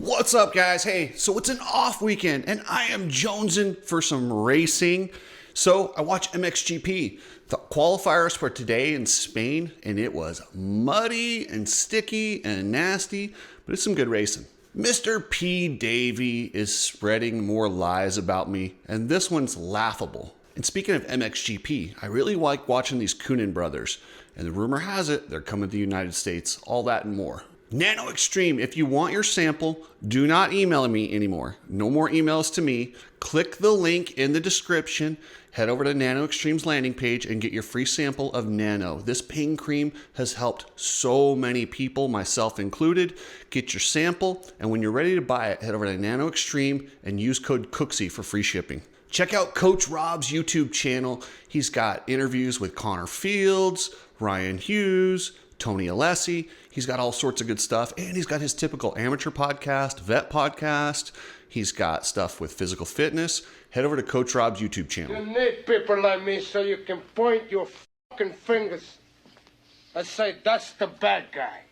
What's up, guys? Hey, so it's an off weekend and I am jonesing for some racing. So I watched MXGP, the qualifiers for today in Spain, and it was muddy and sticky and nasty, but it's some good racing. Mr. P Davyy is spreading more lies about me, and this one's laughable. And speaking of MXGP, I really like watching these Coenen brothers, and the rumor has it they're coming to the United States, all that and more. Nano Extreme, if you want your sample, do not email me anymore. No more emails to me. Click the link in the description, head over to Nano Extreme's landing page and get your free sample of Nano. This pain cream has helped so many people, myself included. Get your sample, and when you're ready to buy it, head over to Nano Extreme and use code COOKSY for free shipping. Check out Coach Rob's YouTube channel. He's got interviews with Connor Fields, Ryan Hughes, Tony Alessi. He's got all sorts of good stuff, and he's got his typical amateur podcast, vet podcast. He's got stuff with physical fitness. Head over to Coach Rob's YouTube channel. You need people like me so you can point your fucking fingers and say, that's the bad guy.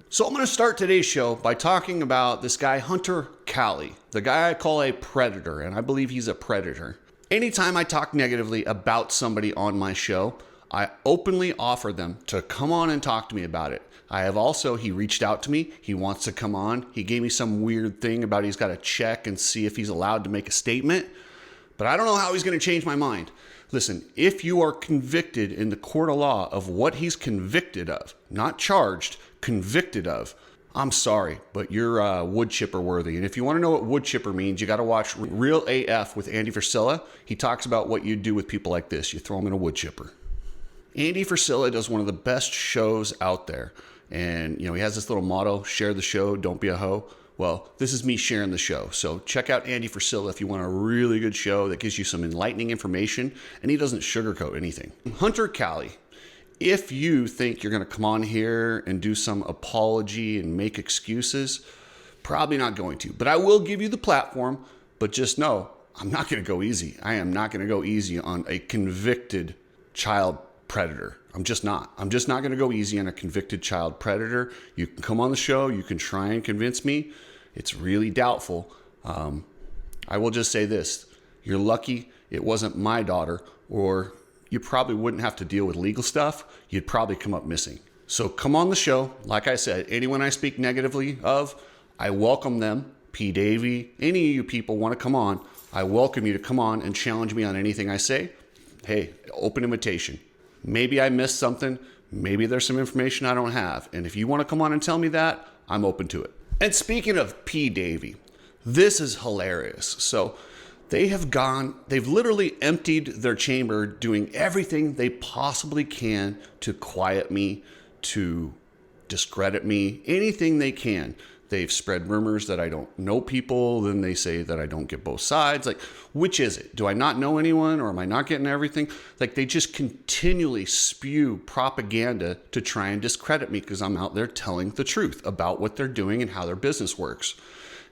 So I'm going to start today's show by talking about this guy, Hunter Calli, the guy I call a predator, and I believe he's a predator. Anytime I talk negatively about somebody on my show, I openly offer them to come on and talk to me about it. He reached out to me. He wants to come on. He gave me some weird thing about he's got to check and see if he's allowed to make a statement. But I don't know how he's going to change my mind. Listen, if you are convicted in the court of law of what he's convicted of, not charged, convicted of, I'm sorry, but you're wood chipper worthy. And if you want to know what wood chipper means, you got to watch Real AF with Andy Frisella. He talks about what you do with people like this. You throw them in a wood chipper. Andy Frisella does one of the best shows out there. And, he has this little motto, share the show, don't be a hoe. Well, this is me sharing the show. So check out Andy Frisella if you want a really good show that gives you some enlightening information, and he doesn't sugarcoat anything. Hunter Calli, if you think you're going to come on here and do some apology and make excuses, probably not going to. But I will give you the platform, but just know, I'm not going to go easy. I am not going to go easy on a convicted child predator. I'm just not going to go easy on a convicted child predator. You can come on the show. You can try and convince me. It's really doubtful. I will just say this. You're lucky it wasn't my daughter, or you probably wouldn't have to deal with legal stuff. You'd probably come up missing. So come on the show. Like I said, anyone I speak negatively of, I welcome them. P Davyy, any of you people want to come on, I welcome you to come on and challenge me on anything I say. Hey, open invitation. Maybe I missed something. Maybe there's some information I don't have. And if you want to come on and tell me that, I'm open to it. And speaking of P Davyy, this is hilarious. So they've literally emptied their chamber doing everything they possibly can to quiet me, to discredit me, anything they can. They've spread rumors that I don't know people. Then they say that I don't get both sides. Like, which is it? Do I not know anyone, or am I not getting everything? Like, they just continually spew propaganda to try and discredit me because I'm out there telling the truth about what they're doing and how their business works.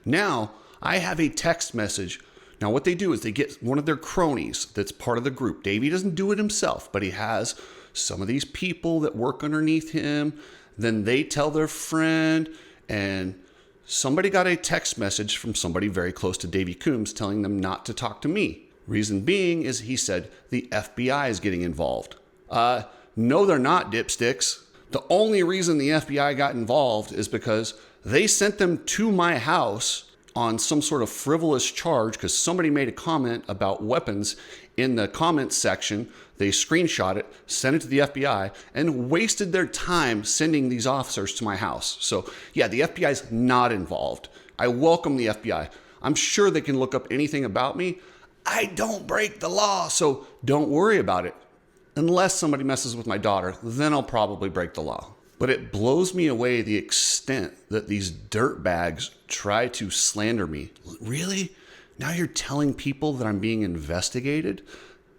Now, I have a text message. Now, what they do is they get one of their cronies that's part of the group. Davey doesn't do it himself, but he has some of these people that work underneath him. Then they tell their friend, and somebody got a text message from somebody very close to Davey Coombs telling them not to talk to me. Reason being is he said the FBI is getting involved. No, they're not, dipsticks. The only reason the FBI got involved is because they sent them to my house on some sort of frivolous charge because somebody made a comment about weapons in the comments section. They screenshot it, sent it to the FBI, and wasted their time sending these officers to my house. So yeah, the FBI is not involved. I welcome the FBI. I'm sure they can look up anything about me. I don't break the law, so don't worry about it. Unless somebody messes with my daughter, then I'll probably break the law. But it blows me away the extent that these dirtbags try to slander me. Really? Now you're telling people that I'm being investigated?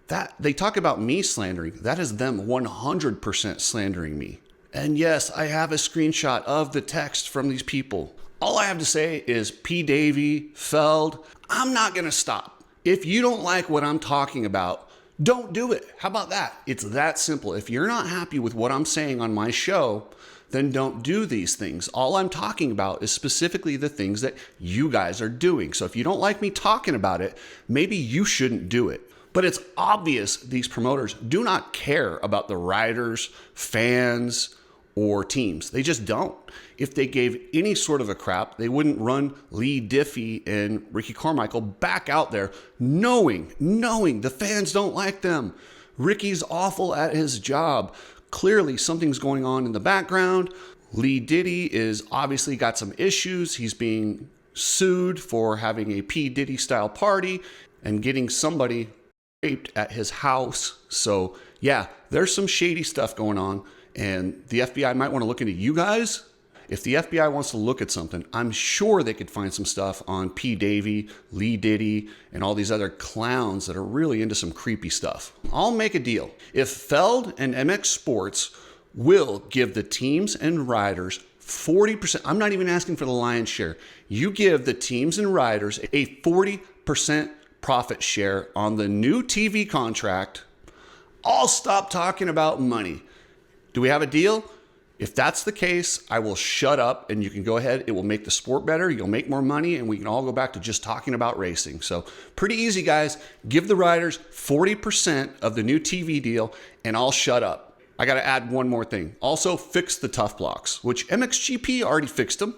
That they talk about me slandering. That is them 100% slandering me. And yes, I have a screenshot of the text from these people. All I have to say is P Davyy, Feld, I'm not going to stop. If you don't like what I'm talking about, don't do it. How about that? It's that simple. If you're not happy with what I'm saying on my show, then don't do these things. All I'm talking about is specifically the things that you guys are doing. So if you don't like me talking about it, maybe you shouldn't do it. But it's obvious these promoters do not care about the riders, fans, or teams. They just don't. If they gave any sort of a crap, they wouldn't run Lee Diffie and Ricky Carmichael back out there knowing the fans don't like them. Ricky's awful at his job. Clearly something's going on in the background. Lee Diddy is obviously got some issues. He's being sued for having a P Diddy style party and getting somebody raped at his house. So yeah, there's some shady stuff going on, and the FBI might want to look into you guys. If the FBI wants to look at something, I'm sure they could find some stuff on P Davyy, Lee Diddy, and all these other clowns that are really into some creepy stuff. I'll make a deal. If Feld and MX Sports will give the teams and riders 40%, I'm not even asking for the lion's share. You give the teams and riders a 40% profit share on the new TV contract, I'll stop talking about money. Do we have a deal? If that's the case, I will shut up and you can go ahead. It will make the sport better. You'll make more money and we can all go back to just talking about racing. So pretty easy, guys. Give the riders 40% of the new TV deal and I'll shut up. I got to add one more thing. Also fix the tough blocks, which MXGP already fixed them.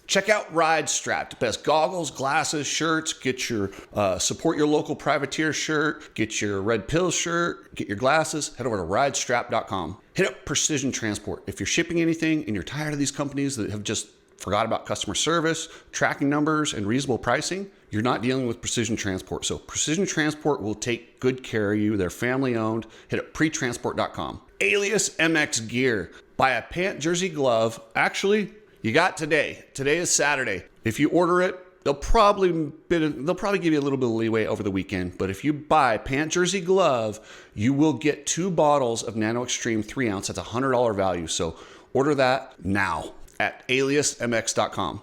Check out Ride Strapped. Best goggles, glasses, shirts. Get your support your local privateer shirt. Get your red pill shirt. Get your glasses. Head over to ridestrap.com. Hit up Precision Transport. If you're shipping anything and you're tired of these companies that have just forgot about customer service, tracking numbers, and reasonable pricing, you're not dealing with Precision Transport. So Precision Transport will take good care of you. They're family owned. Hit up pretransport.com. Alias MX Gear. Buy a pant, jersey, glove. Actually, you got today. Today is Saturday. If you order it, they'll probably give you a little bit of leeway over the weekend. But if you buy pant, jersey, glove, you will get 2 bottles of Nano Extreme 3 ounce. That's a $100 value. So order that now at aliasmx.com.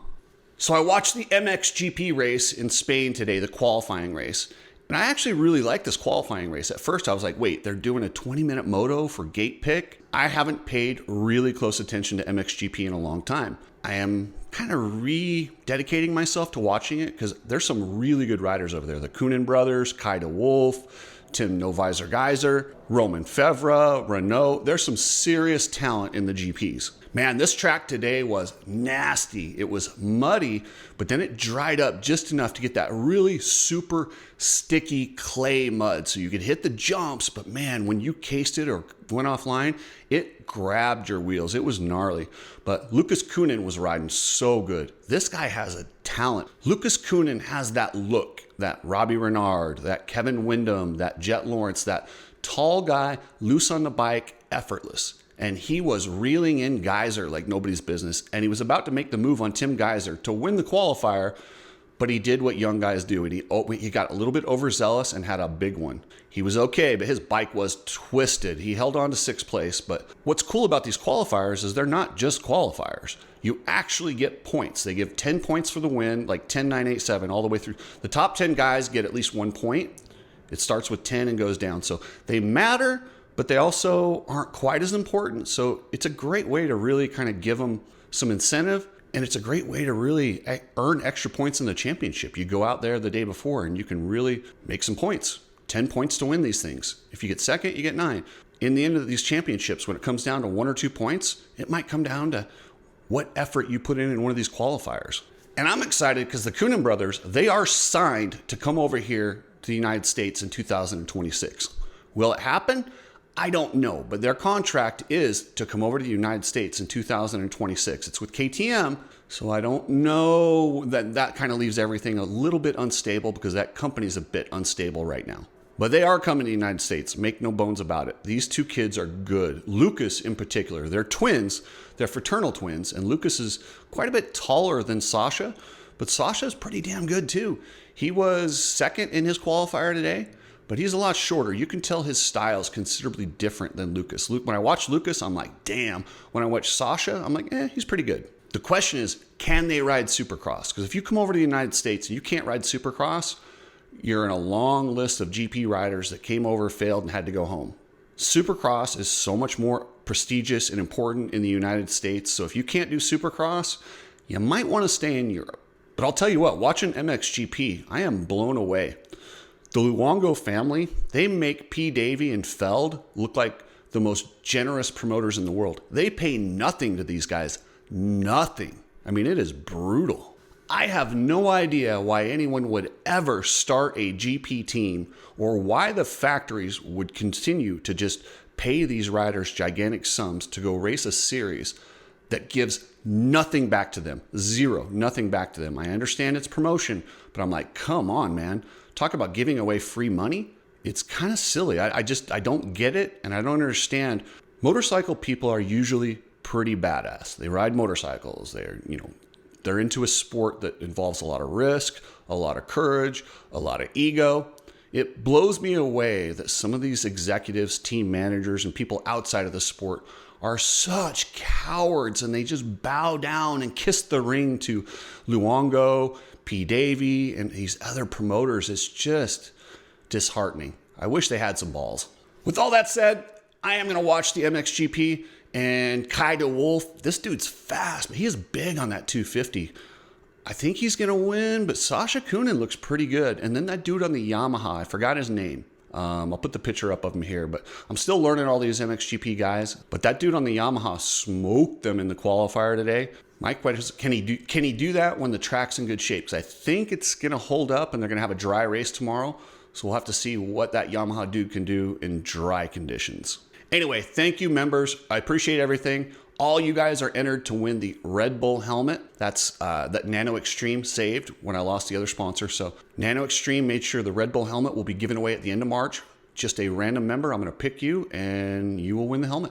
So I watched the MXGP race in Spain today, the qualifying race. And I actually really like this qualifying race. At first I was like, wait, they're doing a 20-minute moto for gate pick? I haven't paid really close attention to MXGP in a long time. I am kind of rededicating myself to watching it because there's some really good riders over there. The Coenen brothers, Kai de Wolf, Tim No Visor Geyser, Roman Fevra, Renault. There's some serious talent in the GPs. Man, this track today was nasty. It was muddy, but then it dried up just enough to get that really super sticky clay mud. So you could hit the jumps, but man, when you cased it or went offline, it grabbed your wheels. It was gnarly. But Lucas Coenen was riding so good. This guy has a talent. Lucas Coenen has that look, that Robbie Renard, that Kevin Windham, that Jet Lawrence, that tall guy, loose on the bike, effortless. And he was reeling in Geyser like nobody's business. And he was about to make the move on Tim Geyser to win the qualifier, but he did what young guys do. And he got a little bit overzealous and had a big one. He was okay, but his bike was twisted. He held on to 6th place. But what's cool about these qualifiers is they're not just qualifiers. You actually get points. They give 10 points for the win, like 10, 9, 8, 7, all the way through. The top 10 guys get at least 1 point. It starts with 10 and goes down. So they matter, but they also aren't quite as important. So it's a great way to really kind of give them some incentive. And it's a great way to really earn extra points in the championship. You go out there the day before and you can really make some points. 10 points to win these things. If you get second, you get 9. In the end of these championships, when it comes down to 1 or 2 points, it might come down to what effort you put in one of these qualifiers. And I'm excited because the Coenen brothers, they are signed to come over here to the United States in 2026. Will it happen? I don't know, but their contract is to come over to the United States in 2026. It's with KTM, so I don't know. That kind of leaves everything a little bit unstable because that company's a bit unstable right now. But they are coming to the United States, make no bones about it. These 2 kids are good. Lucas in particular, they're twins, they're fraternal twins, and Lucas is quite a bit taller than Sasha, but Sasha's pretty damn good too. He was 2nd in his qualifier today, but he's a lot shorter. You can tell his style is considerably different than Lucas. When I watch Lucas, I'm like, damn. When I watch Sasha, I'm like, he's pretty good. The question is, can they ride Supercross? Because if you come over to the United States and you can't ride Supercross, you're in a long list of GP riders that came over, failed, and had to go home. Supercross is so much more prestigious and important in the United States. So if you can't do Supercross, you might want to stay in Europe. But I'll tell you what, watching MXGP, I am blown away. The Luongo family, they make P Davyy and Feld look like the most generous promoters in the world. They pay nothing to these guys. Nothing. I mean, it is brutal. I have no idea why anyone would ever start a GP team or why the factories would continue to just pay these riders gigantic sums to go race a series that gives nothing back to them. Zero, nothing back to them. I understand it's promotion, but I'm like, come on, man. Talk about giving away free money. It's kind of silly. I don't get it, and I don't understand. Motorcycle people are usually pretty badass. They ride motorcycles. They're into a sport that involves a lot of risk, a lot of courage, a lot of ego. It blows me away that some of these executives, team managers, and people outside of the sport are such cowards, and they just bow down and kiss the ring to Luongo, P Davyy, and these other promoters. It's just disheartening. I wish they had some balls. With all that said, I am going to watch the MXGP, and Kai de Wolf, this dude's fast, but he is big on that 250. I think he's going to win, but Sasha Coenen looks pretty good. And then that dude on the Yamaha, I forgot his name. I'll put the picture up of him here, but I'm still learning all these MXGP guys. But that dude on the Yamaha smoked them in the qualifier today. My question is, can he do that when the track's in good shape? Because I think it's going to hold up, and they're going to have a dry race tomorrow. So we'll have to see what that Yamaha dude can do in dry conditions. Anyway, thank you, members. I appreciate everything. All you guys are entered to win the Red Bull helmet. That's that Nano Extreme saved when I lost the other sponsor. So Nano Extreme made sure the Red Bull helmet will be given away at the end of March. Just a random member. I'm going to pick you, and you will win the helmet.